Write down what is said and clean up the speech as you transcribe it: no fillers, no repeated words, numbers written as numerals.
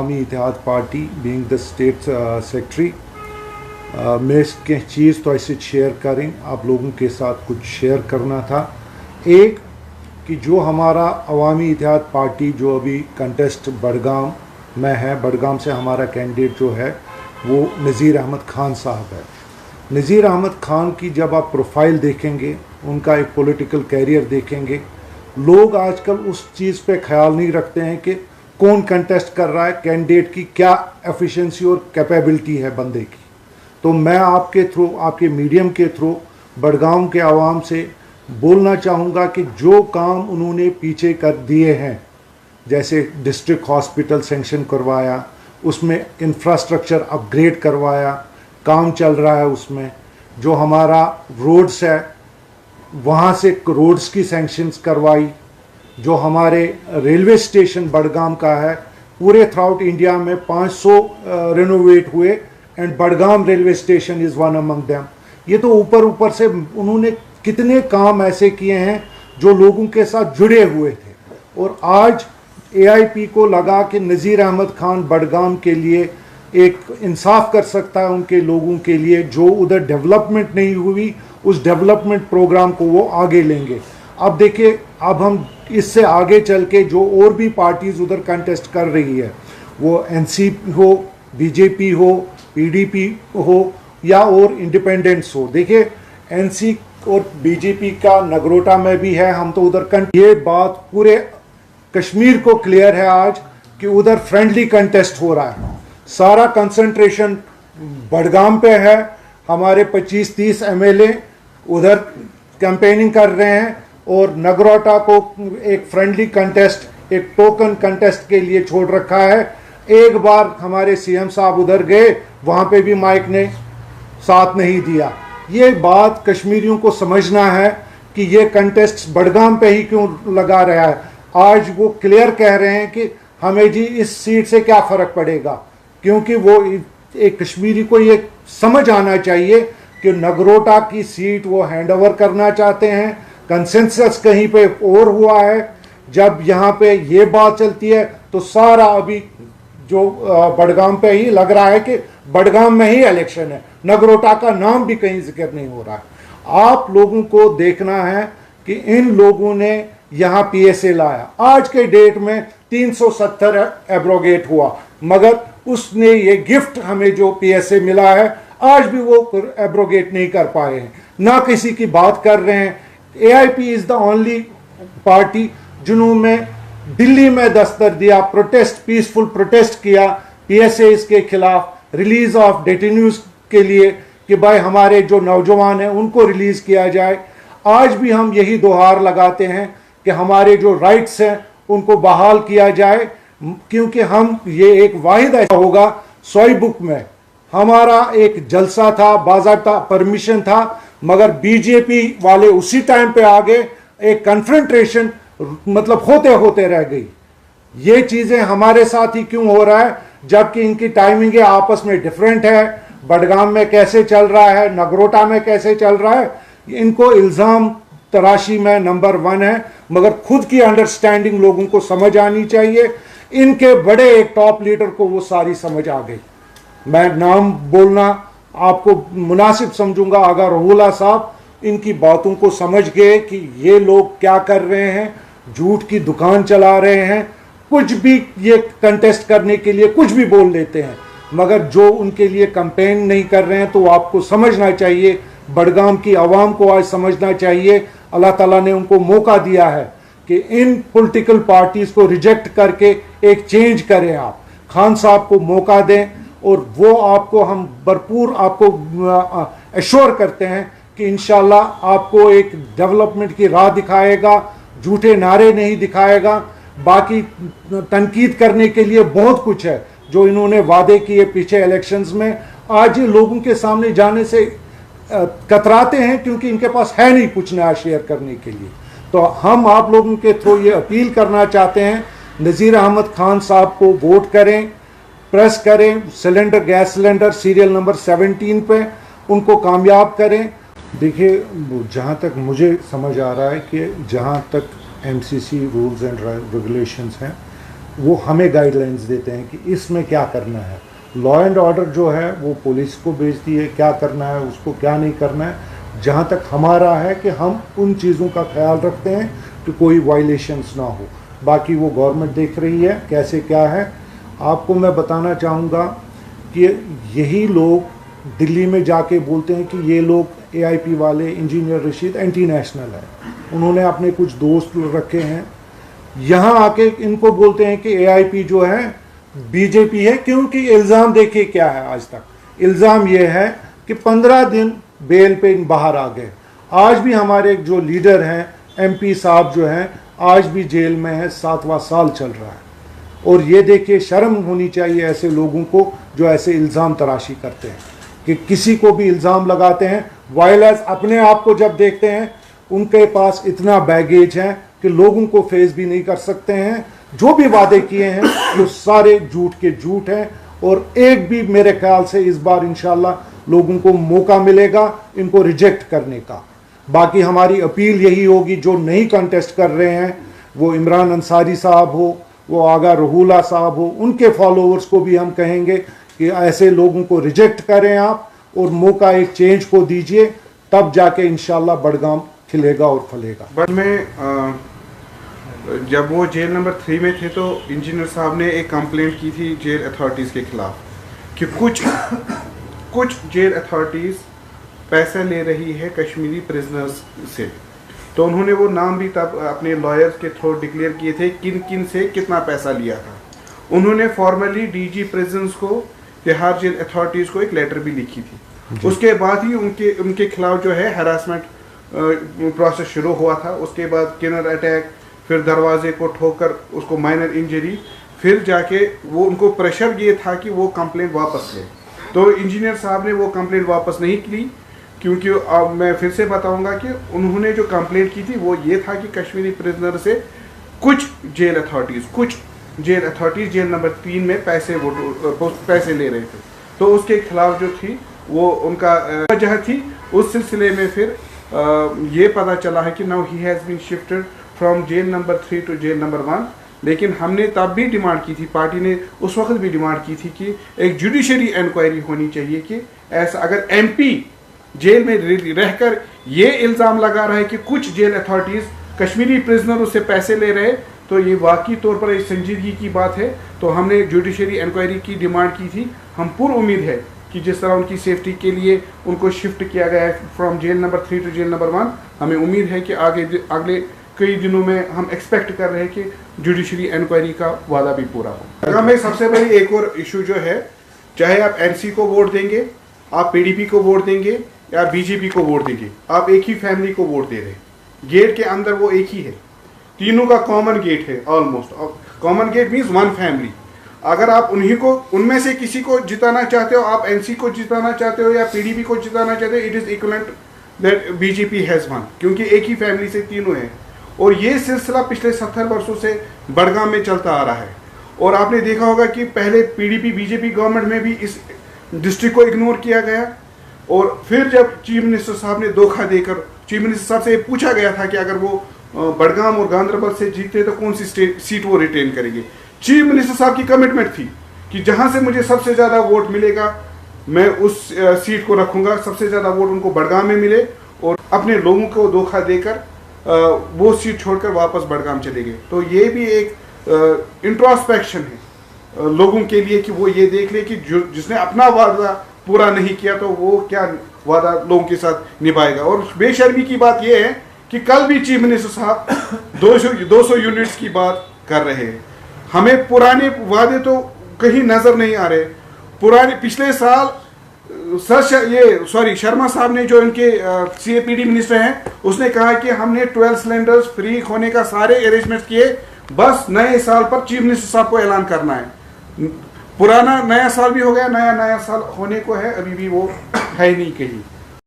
Awami Ittehad party being the state secretary मैं कह चीज़ तो ऐसे शेयर करें आप लोगों के साथ कुछ शेयर करना था। एक कि जो हमारा अवामी इत्तेहाद पार्टी जो अभी कंटेस्ट बडगाम में है, बडगाम से हमारा कैंडिडेट जो है वो नज़ीर अहमद ख़ान साहब है। नज़ीर अहमद ख़ान की जब आप प्रोफाइल देखेंगे, उनका एक पॉलिटिकल कैरियर देखेंगे, लोग आजकल उस चीज़ पे ख्याल नहीं रखते हैं कि कौन कंटेस्ट कर रहा है, कैंडिडेट की क्या एफिशिएंसी और कैपेबिलिटी है बंदे की। तो मैं आपके थ्रू, आपके मीडियम के थ्रू बडगाम के आवाम से बोलना चाहूँगा कि जो काम उन्होंने पीछे कर दिए हैं, जैसे डिस्ट्रिक्ट हॉस्पिटल सेंक्शन करवाया, उसमें इंफ्रास्ट्रक्चर अपग्रेड करवाया, काम चल रहा है उसमें, जो हमारा रोड्स है वहाँ से रोड्स की सेंक्शंस करवाई, जो हमारे रेलवे स्टेशन बडगाम का है, पूरे थ्राउट इंडिया में 500 रेनोवेट हुए and Budgam railway station is one among them. ये तो ऊपर ऊपर से उन्होंने कितने काम ऐसे किए हैं जो लोगों के साथ जुड़े हुए थे। और आज एआईपी को लगा कि नज़ीर अहमद ख़ान बडगाम के लिए एक इंसाफ कर सकता है, उनके लोगों के लिए जो उधर डेवलपमेंट नहीं हुई उस डेवलपमेंट प्रोग्राम को वो आगे लेंगे। अब देखिए, अब हम इससे आगे चल के जो और भी पार्टीज़ उधर कंटेस्ट कर रही है, वो एनसीपी हो, बीजेपी हो, पीडीपी हो या और इंडिपेंडेंट्स हो। देखिए, एनसी और बीजेपी का नगरोटा में भी है, हम तो उधर ये बात पूरे कश्मीर को क्लियर है आज कि उधर फ्रेंडली कंटेस्ट हो रहा है। सारा कंसंट्रेशन बडगाम पे है। हमारे 25-30 एमएलए उधर कैंपेनिंग कर रहे हैं और नगरोटा को एक फ्रेंडली कंटेस्ट, एक टोकन कंटेस्ट के लिए छोड़ रखा है। एक बार हमारे सीएम साहब उधर गए, वहाँ पे भी माइक ने साथ नहीं दिया। ये बात कश्मीरियों को समझना है कि ये कंटेस्ट बडगाम पे ही क्यों लगा रहा है। आज वो क्लियर कह रहे हैं कि हमें जी इस सीट से क्या फ़र्क पड़ेगा, क्योंकि वो एक कश्मीरी को ये समझ आना चाहिए कि नगरोटा की सीट वो हैंड ओवर करना चाहते हैं। कंसेंसस कहीं पे और हुआ है। जब यहाँ पे ये बात चलती है तो सारा अभी जो बडगाम पे ही लग रहा है कि बडगाम में ही इलेक्शन है, नगरोटा का नाम भी कहीं जिक्र नहीं हो रहा है। आप लोगों को देखना है कि इन लोगों ने यहाँ पीएसए लाया, आज के डेट में 370 एब्रोगेट हुआ, मगर उसने ये गिफ्ट हमें जो पीएसए मिला है आज भी वो एब्रोगेट नहीं कर पाए हैं, ना किसी की बात कर रहे हैं। AIP is the only party जिन्होंने दिल्ली में दस्तक दिया, प्रोटेस्ट, पीसफुल प्रोटेस्ट किया पीएसए के खिलाफ, रिलीज ऑफ डेटेन्यूज के लिए कि भाई हमारे जो नौजवान हैं उनको रिलीज किया जाए। आज भी हम यही दोहार लगाते हैं कि हमारे जो राइट्स हैं उनको बहाल किया जाए, क्योंकि हम ये एक वाहिद ऐसा होगा। सोई बुक में हमारा एक जलसा था, बाज़ाब्ता परमिशन था, मगर बीजेपी वाले उसी टाइम पे आ गए, एक कन्फ्रंटेशन मतलब होते होते रह गई। ये चीज़ें हमारे साथ ही क्यों हो रहा है, जबकि इनकी टाइमिंग आपस में डिफरेंट है। बडगाम में कैसे चल रहा है, नगरोटा में कैसे चल रहा है, इनको इल्ज़ाम तराशी में नंबर 1 है, मगर खुद की अंडरस्टैंडिंग लोगों को समझ आनी चाहिए। इनके बड़े एक टॉप लीडर को वो सारी समझ आ गई। मैं नाम बोलना आपको मुनासिब समझूंगा, अगर रहुला साहब इनकी बातों को समझ गए कि ये लोग क्या कर रहे हैं, झूठ की दुकान चला रहे हैं, कुछ भी ये कंटेस्ट करने के लिए कुछ भी बोल लेते हैं, मगर जो उनके लिए कैंपेन नहीं कर रहे हैं, तो आपको समझना चाहिए, बडगाम की आवाम को आज समझना चाहिए, अल्लाह ताला ने उनको मौका दिया है कि इन पॉलिटिकल पार्टीज को रिजेक्ट करके एक चेंज करें। आप खान साहब को मौका दें और वो आपको, हम भरपूर आपको एश्योर करते हैं कि इंशाल्लाह आपको एक डेवलपमेंट की राह दिखाएगा, झूठे नारे नहीं दिखाएगा। बाकी तनकीद करने के लिए बहुत कुछ है जो इन्होंने वादे किए पीछे इलेक्शंस में, आज ये लोगों के सामने जाने से कतराते हैं क्योंकि इनके पास है नहीं कुछ नया शेयर करने के लिए। तो हम आप लोगों के थ्रू ये अपील करना चाहते हैं, नज़ीर अहमद ख़ान साहब को वोट करें, प्रेस करें, cylinder, gas cylinder serial number 17 पे उनको कामयाब करें। देखिए, जहाँ तक मुझे समझ आ रहा है कि जहाँ तक एमसीसी रूल्स एंड रेगुलेशंस हैं, वो हमें गाइडलाइंस देते हैं कि इसमें क्या करना है। लॉ एंड ऑर्डर जो है वो पुलिस को भेजती है, क्या करना है उसको क्या नहीं करना है। जहाँ तक हमारा है कि हम उन चीज़ों का ख्याल रखते हैं कि कोई वायलेशंस ना हो, बाकी वो गवर्नमेंट देख रही है कैसे क्या है। आपको मैं बताना चाहूँगा कि यही लोग दिल्ली में जाके बोलते हैं कि ये लोग AIP वाले इंजीनियर रशीद एंटी नेशनल है, उन्होंने अपने कुछ दोस्त रखे हैं, यहाँ आके इनको बोलते हैं कि AIP जो है BJP है। क्योंकि इल्ज़ाम देखिए क्या है, आज तक इल्ज़ाम ये है कि 15 दिन बेल पे बाहर आ गए। आज भी हमारे जो लीडर हैं MP साहब जो हैं आज भी जेल में है, 7वां साल चल रहा है। और ये देखिए शर्म होनी चाहिए ऐसे लोगों को जो ऐसे इल्ज़ाम तराशी करते हैं कि किसी को भी इल्ज़ाम लगाते हैं। वायलेंस अपने आप को जब देखते हैं उनके पास इतना बैगेज है कि लोगों को फेस भी नहीं कर सकते हैं। जो भी वादे किए हैं वो सारे झूठ के झूठ हैं, और एक भी मेरे ख्याल से इस बार इंशाल्लाह लोगों को मौका मिलेगा इनको रिजेक्ट करने का। बाकी हमारी अपील यही होगी, जो नहीं कंटेस्ट कर रहे हैं, वो इमरान अंसारी साहब हो, वो आगा रहुला साहब हो, उनके फॉलोअर्स को भी हम कहेंगे कि ऐसे लोगों को रिजेक्ट करें आप और मौका एक चेंज को दीजिए, तब जाके इंशाल्लाह बडगाम खिलेगा और फलेगा। बट मैं जब वो जेल नंबर 3 में थे तो इंजीनियर साहब ने एक कंप्लेंट की थी जेल अथॉरिटीज़ के खिलाफ कि कुछ जेल अथॉरिटीज़ पैसा ले रही है कश्मीरी प्रिजनर्स से। तो उन्होंने वो नाम भी तब अपने लॉयर्स के थ्रू डिक्लेयर किए थे किन किन से कितना पैसा लिया था। उन्होंने फॉर्मली DG प्रिजन्स को, तिहाड़ जेल अथॉरिटीज़ को एक लेटर भी लिखी थी। उसके बाद ही उनके खिलाफ जो है हरासमेंट प्रोसेस शुरू हुआ था। उसके बाद किनर अटैक, फिर दरवाजे को ठोकर उसको माइनर इंजरी, फिर जाके वो उनको प्रेशर ये था कि वो कंप्लेंट वापस ले। तो इंजीनियर साहब ने वो कंप्लेंट वापस नहीं की, क्योंकि अब मैं फिर से बताऊंगा कि उन्होंने जो कंप्लेंट की थी वो ये था कि कश्मीरी प्रिजनर से कुछ जेल अथॉरिटीज़ जेल नंबर 3 में पैसे ले रहे थे। तो उसके खिलाफ जो थी वो उनका वजह थी। उस सिलसिले में फिर ये पता चला है कि now he has been shifted from jail number 3 to jail number 1। लेकिन हमने तब भी डिमांड की थी, पार्टी ने उस वक्त भी डिमांड की थी कि एक जुडिशरी इंक्वायरी होनी चाहिए कि ऐसा अगर MP जेल में रहकर ये इल्ज़ाम लगा रहा है कि कुछ जेल अथॉरिटीज़ कश्मीरी प्रिजनरों से पैसे ले रहे, तो ये वाकई तौर पर एक संजीदगी की बात है। तो हमने जुडिशरी इंक्वायरी की डिमांड की थी। हम पूरी उम्मीद है कि जिस तरह उनकी सेफ्टी के लिए उनको शिफ्ट किया गया है from jail number 3 to jail number 1, हमें उम्मीद है कि अगले कई दिनों में हम एक्सपेक्ट कर रहे हैं कि जुडिशरी इंक्वायरी का वादा भी पूरा हो। हमें सबसे बड़ी एक और इशू जो है, चाहे आप NC को वोट देंगे, आप PDP को वोट देंगे या BJP को वोट देंगे, आप एक ही फैमिली को वोट दे रहे हैं। गेट के अंदर वो एक ही है, तीनों का कॉमन गेट है almost. Common gate means one family. अगर आप उनमें से किसी को जिताना चाहते हो, आप NC को जिताना चाहते हो या PDP को जिताना चाहते हो, it is equivalent that BJP has one, क्योंकि एक ही फैमिली से तीनों हैं। और ये सिलसिला पिछले 70 वर्षों से बडगाम में चलता आ रहा है। और आपने देखा होगा कि पहले PDP BJP गवर्नमेंट में भी इस डिस्ट्रिक्ट को इग्नोर किया गया, और फिर जब चीफ मिनिस्टर साहब ने धोखा देकर, चीफ मिनिस्टर साहब से पूछा गया था कि अगर वो बडगाम और गांधरबल से जीते तो कौन सी सीट वो रिटेन करेंगे। चीफ मिनिस्टर साहब की कमिटमेंट थी कि जहां से मुझे सबसे ज़्यादा वोट मिलेगा मैं उस सीट को रखूंगा। सबसे ज़्यादा वोट उनको बडगाम में मिले, और अपने लोगों को धोखा देकर वो सीट छोड़कर वापस बडगाम चले गए। तो ये भी एक इंट्रोस्पेक्शन है लोगों के लिए कि वो ये देख ले कि जिसने अपना वादा पूरा नहीं किया तो वो क्या वादा लोगों के साथ निभाएगा। और बेशर्मी की बात यह है कि कल भी चीफ मिनिस्टर साहब 200 यूनिट्स की बात कर रहे हैं। हमें पुराने वादे तो कहीं नजर नहीं आ रहे। पुराने पिछले साल शर्मा साहब ने, जो इनके CAPD मिनिस्टर हैं, उसने कहा कि हमने 12 सिलेंडर्स फ्री होने का सारे अरेंजमेंट किए, बस नए साल पर चीफ मिनिस्टर साहब को ऐलान करना है। पुराना नया साल भी हो गया, नया साल होने को है, अभी भी वो है नहीं कहीं।